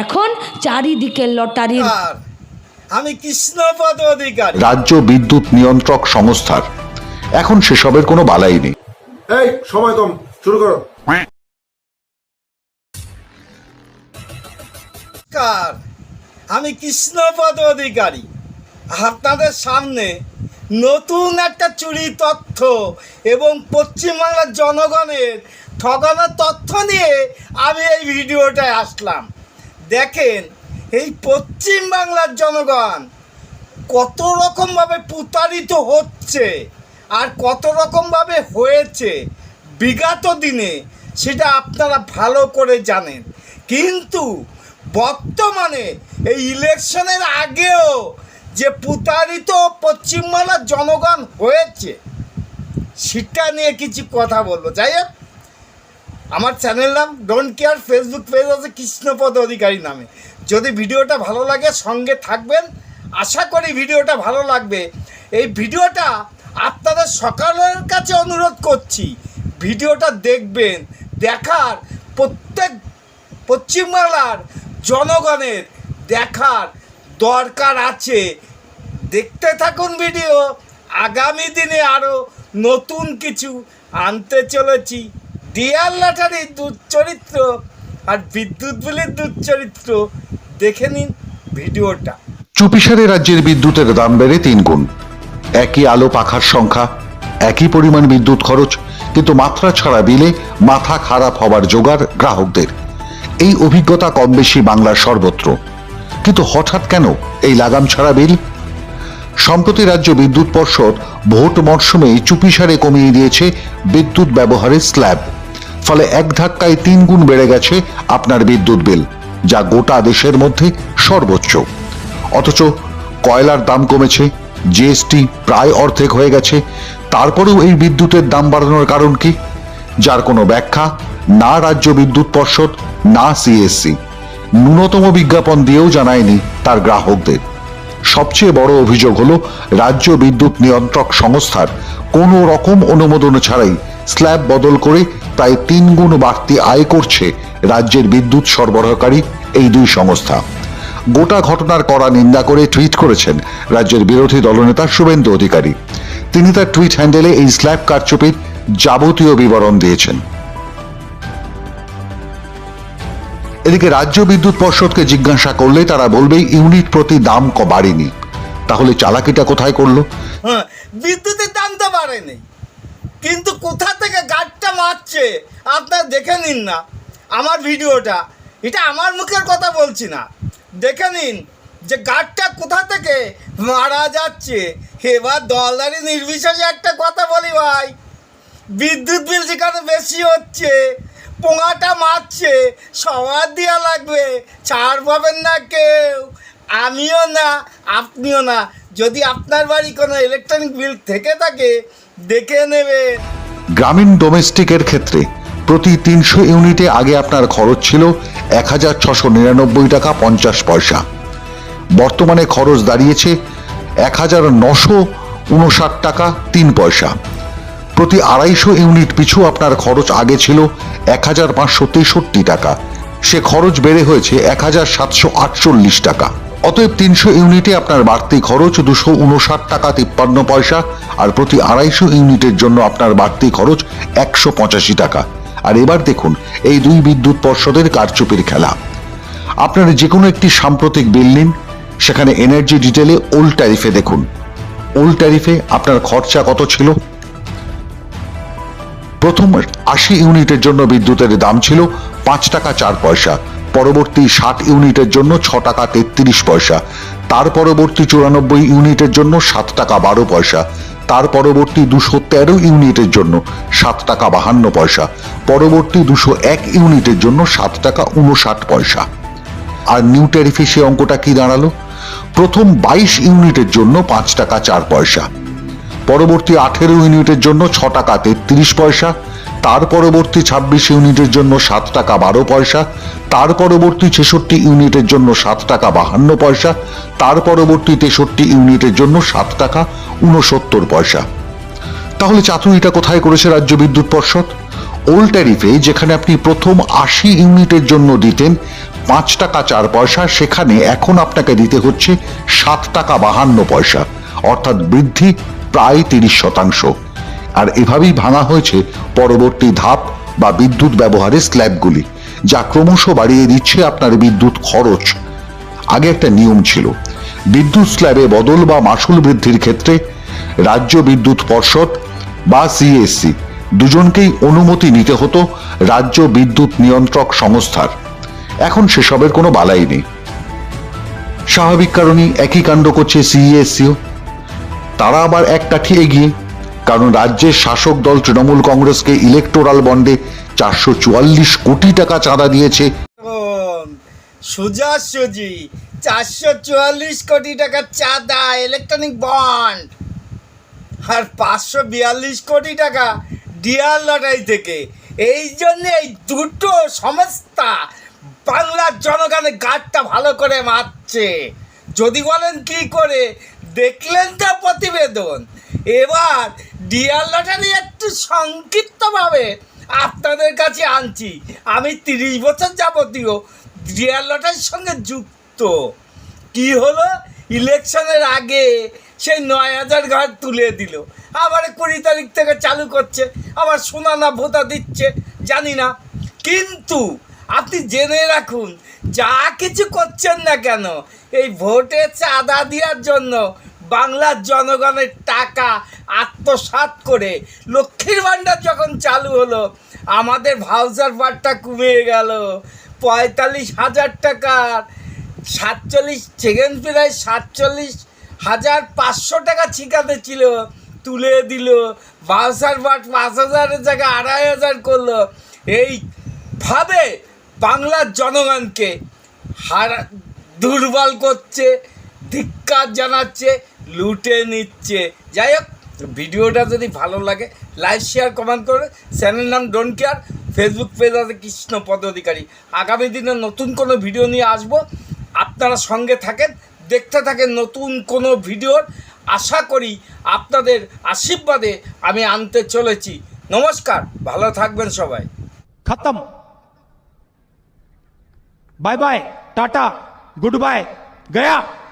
এখন চারিদিকে লটারির। আমি কৃষ্ণপদ অধিকারী, রাজ্য বিদ্যুৎ নিয়ন্ত্রক সংস্থার এখন সেসবের কোনো বালাই নেই। এই সময় কম, শুরু করো। আমি কৃষ্ণপদ অধিকারী আপনাদের সামনে নতুন একটা চুরি তথ্য এবং পশ্চিমবাংলার জনগণের ঠকানোর তথ্য নিয়ে আমি এই ভিডিওটায় আসলাম। দেখেন এই পশ্চিমবাংলার জনগণ কত রকমভাবে প্রতারিত হচ্ছে আর কত রকমভাবে হয়েছে বিগত দিনে, সেটা আপনারা ভালো করে জানেন। কিন্তু বর্তমানে এই ইলেকশনের আগেও যে প্রতারিত পশ্চিমবাংলার জনগণ হয়েছে সেটা নিয়ে কিছু কথা বলবো। যাই হোক, আমার চ্যানেল নাম ডোন্ট কেয়ার, ফেসবুক পেজ আছে কৃষ্ণপদ অধিকারী নামে। যদি ভিডিওটা ভালো লাগে সঙ্গে থাকবেন, আশা করি ভিডিওটা ভালো লাগবে। এই ভিডিওটা আপনাদের সকলের কাছে অনুরোধ করছি, ভিডিওটা দেখবেন, দেখার প্রত্যেক পশ্চিমবাংলার জনগণের দেখার দরকার আছে। দেখতে থাকুন ভিডিও, আগামী দিনে আরও নতুন কিছু আনতে চলেছি। ডিয়ার লটারির দুশ্চরিত্র আর বিদ্যুৎ বিলের দুশ্চরিত্র দেখে নিন ভিডিওটা। চুপিসারে রাজ্যের বিদ্যুতের দাম বেড়ে 3 গুণ। একই আলো পাখার সংখ্যা, একই পরিমাণ বিদ্যুৎ খরচ, কিন্তু মাত্রা ছাড়া বিলে মাথা খারাপ হবার জোগাড় গ্রাহকদের। এই অভিজ্ঞতা কম বেশি বাংলার সর্বত্র। কিন্তু হঠাৎ কেন এই লাগাম ছাড়া বিল? সম্প্রতি রাজ্য বিদ্যুৎ পর্ষদ ভোট মরশুমে চুপিসারে কমিয়ে দিয়েছে বিদ্যুৎ ব্যবহারের স্ল্যাব। ফলে এক ধাক্কায় 3 গুণ বেড়ে গেছে আপনার বিদ্যুৎ বিল, যা গোটা দেশের মধ্যে সর্বোচ্চ। অথচ কয়লার দাম কমেছে, জিএসটি প্রায় অর্ধেক হয়ে গেছে, তারপরেও এই বিদ্যুতের দাম বাড়ানোর কারণ কি? যার কোনো ব্যাখ্যা না রাজ্য বিদ্যুৎ পর্ষদ না সিএসসি ন্যূনতম বিজ্ঞাপন দিয়েও জানায়নি তার গ্রাহকদের। সবচেয়ে বড় অভিযোগ হলো রাজ্য বিদ্যুৎ নিয়ন্ত্রক সংস্থার কোনো রকম অনুমোদন ছাড়াই স্ল্যাব বদল করে প্রায় 3 গুণ বাড়তি আয় করছে রাজ্যের বিদ্যুৎ সরবরাহকারী এই দুই সংস্থা। গোটা ঘটনার কড়া নিন্দা করে টুইট করেছেন রাজ্যের বিরোধী দলনেতা শুভেন্দু অধিকারী। তিনি তার টুইট হ্যান্ডেলে এই স্ল্যাব কারচুপির যাবতীয় বিবরণ দিয়েছেন। এদিকে রাজ্য বিদ্যুৎ পর্ষদকে জিজ্ঞাসা করলে তারা বলবে ইউনিট প্রতি দাম বাড়েনি। তাহলে চালাকিটা কোথায় করলো? বিদ্যুতের দাম তো বাড়েনি, কিন্তু কোথা থেকে গাড়টা মারছে আপনারা দেখে নিন না আমার ভিডিওটা। এটা আমার মুখের কথা বলছি না, দেখে নিন যে গাড়টা কোথা থেকে মারা যাচ্ছে। এবার দলদারি নির্বিশেষে একটা কথা বলি ভাই, বিদ্যুৎ বিল যেখানে বেশি হচ্ছে, পোঙাটা মারছে, সবার দেওয়া লাগবে, ছাড় পাবেন না কেউ, আমিও না আপনিও না। যদি আপনার বাড়ি কোনো ইলেকট্রনিক বিল থেকে থাকে দেখে নেবে। গ্রামীণ ডোমেস্টিকের ক্ষেত্রে প্রতি 300 ইউনিটে আগে আপনার খরচ ছিল 1699 টাকা 50 পয়সা। বর্তমানে খরচ দাঁড়িয়েছে 1959 টাকা 3 পয়সা। প্রতি 250 ইউনিট পিছু আপনার খরচ আগে ছিল 1563 টাকা, সে খরচ বেড়ে হয়েছে 1748 টাকা। অতএব 300 ইউনিটে আপনার বাড়তি খরচ 259 টাকা 53 পয়সা, আর প্রতি 250 ইউনিটের জন্য আপনার বাড়তি খরচ 185 টাকা। আর এবার দেখুন এই দুই বিদ্যুৎ পর্ষদের কারচুপির খেলা। আপনার যে কোনো একটি সাম্প্রতিক বিল নিন, সেখানে এনার্জি ডিটেলে ওল্ড ট্যারিফে দেখুন। ওল্ড ট্যারিফে আপনার খরচা কত ছিল? প্রথম 80 ইউনিটের জন্য বিদ্যুতের দাম ছিল 5 টাকা 4 পয়সা, পরবর্তী 60 ইউনিটের জন্য 6 টাকা 33 পয়সা, তার পরবর্তী 94 ইউনিটের জন্য 7 টাকা 12 পয়সা, তার পরবর্তী 213 ইউনিটের জন্য 7 টাকা 52 পয়সা, পরবর্তী 201 ইউনিটের জন্য 7 টাকা 59 পয়সা। আর নিউ ট্যারিফে সে অঙ্কটা কি দাঁড়ালো? প্রথম 22 ইউনিটের জন্য 5 টাকা 4 পয়সা, পরবর্তী 18 ইউনিটের জন্য 6 টাকা 33 পয়সা, তার পরবর্তী 26 ইউনিটের জন্য 7 টাকা 12 পয়সা, তার পরবর্তী 66 ইউনিটের জন্য 7 টাকা 52 পয়সা, তার পরবর্তী 63 ইউনিটের জন্য 7 টাকা 69 পয়সা। তাহলে চাতুরিটা কোথায় করেছে রাজ্য বিদ্যুৎ পর্ষদ? ওল্ড ট্যারিফে যেখানে আপনি প্রথম 80 ইউনিটের জন্য দিতেন 5 টাকা 4 পয়সা, সেখানে এখন আপনাকে দিতে হচ্ছে 7 টাকা 52 পয়সা, অর্থাৎ বৃদ্ধি প্রায় 30%। আর এভাবেই ভাঙা হয়েছে পরবর্তী ধাপ বা বিদ্যুৎ ব্যবহারের স্ল্যাবগুলি, যা ক্রমশ বাড়িয়ে দিচ্ছে আপনার বিদ্যুৎ খরচ। আগে একটা নিয়ম ছিল, বিদ্যুৎ স্ল্যাবে বদল বা মাসুল বৃদ্ধির ক্ষেত্রে রাজ্য বিদ্যুৎ পর্ষদ বা সিএসসি দুজনকেই অনুমতি নিতে হতো রাজ্য বিদ্যুৎ নিয়ন্ত্রক সংস্থার। এখন সেসবের কোনো বালাই নেই। স্বাভাবিক কারণেই একই কাণ্ড করছে সিএসসিও। তারা আবার এক কাঠি এগিয়ে, কারণ রাজ্যের শাসক দল তৃণমূল কংগ্রেসকে ইলেকটোরাল বন্ডে 444 কোটি টাকা চাঁদা দিয়েছে। সোজাসুজি 444 কোটি টাকার চাঁদা ইলেকট্রনিক বন্ড, আর 542 কোটি টাকা ডিয়ার লটারি থেকে। এই জন্য এই দুটো সংস্থা বাংলার জনগণের গাঁটটা ভালো করে মারছে। যদি বলেন কি করে, দেখলেন তো প্রতিবেদন। এবার ডিয়ার লটারি একটু সংক্ষিপ্তভাবে আপনাদের কাছে আনছি। আমি 30 বছর যাবতীয় ডিয়ার লটারির সঙ্গে যুক্ত। কি হলো, ইলেকশনের আগে সেই 9,000 ঘর তুলে দিল, আবার 20 তারিখ থেকে চালু করছে, আবার শোনা না ভোটা দিচ্ছে, জানি না। কিন্তু আপনি জেনে রাখুন, যা কিছু করছেন না কেন, এই ভোটে চাঁদা দেওয়ার জন্য বাংলার জনগণের টাকা আত্মসাৎ করে লক্ষ্মীর ভাণ্ডার যখন চালু হলো, আমাদের ভাউচার পারটা কমে গেল 45,000 টাকার 47 সেকেন্ড, প্রায় 47,500 টাকা ঠিকাতে ছিল, তুলে দিল। ভাউচার পাট 5,000-এর জায়গায় 2,500 করলো। এইভাবে বাংলার জনগণকে দুর্বল করছে, ধিক্কার জানাচ্ছে, লুটে নিচ্ছে। যাই হোক, ভিডিওটা যদি ভালো লাগে লাইক শেয়ার কমেন্ট করে। চ্যানেল নাম ডোন্ট কেয়ার, ফেসবুক পেজ আছে কৃষ্ণপদ অধিকারী। আগামী দিনে নতুন কোনো ভিডিও নিয়ে আসবো, আপনারা সঙ্গে থাকেন, দেখতে থাকেন নতুন কোনো ভিডিওর। আশা করি আপনাদের আশীর্বাদে আমি আনতে চলেছি। নমস্কার, ভালো থাকবেন সবাই। खत्म। Bye bye, tata, good bye, गया।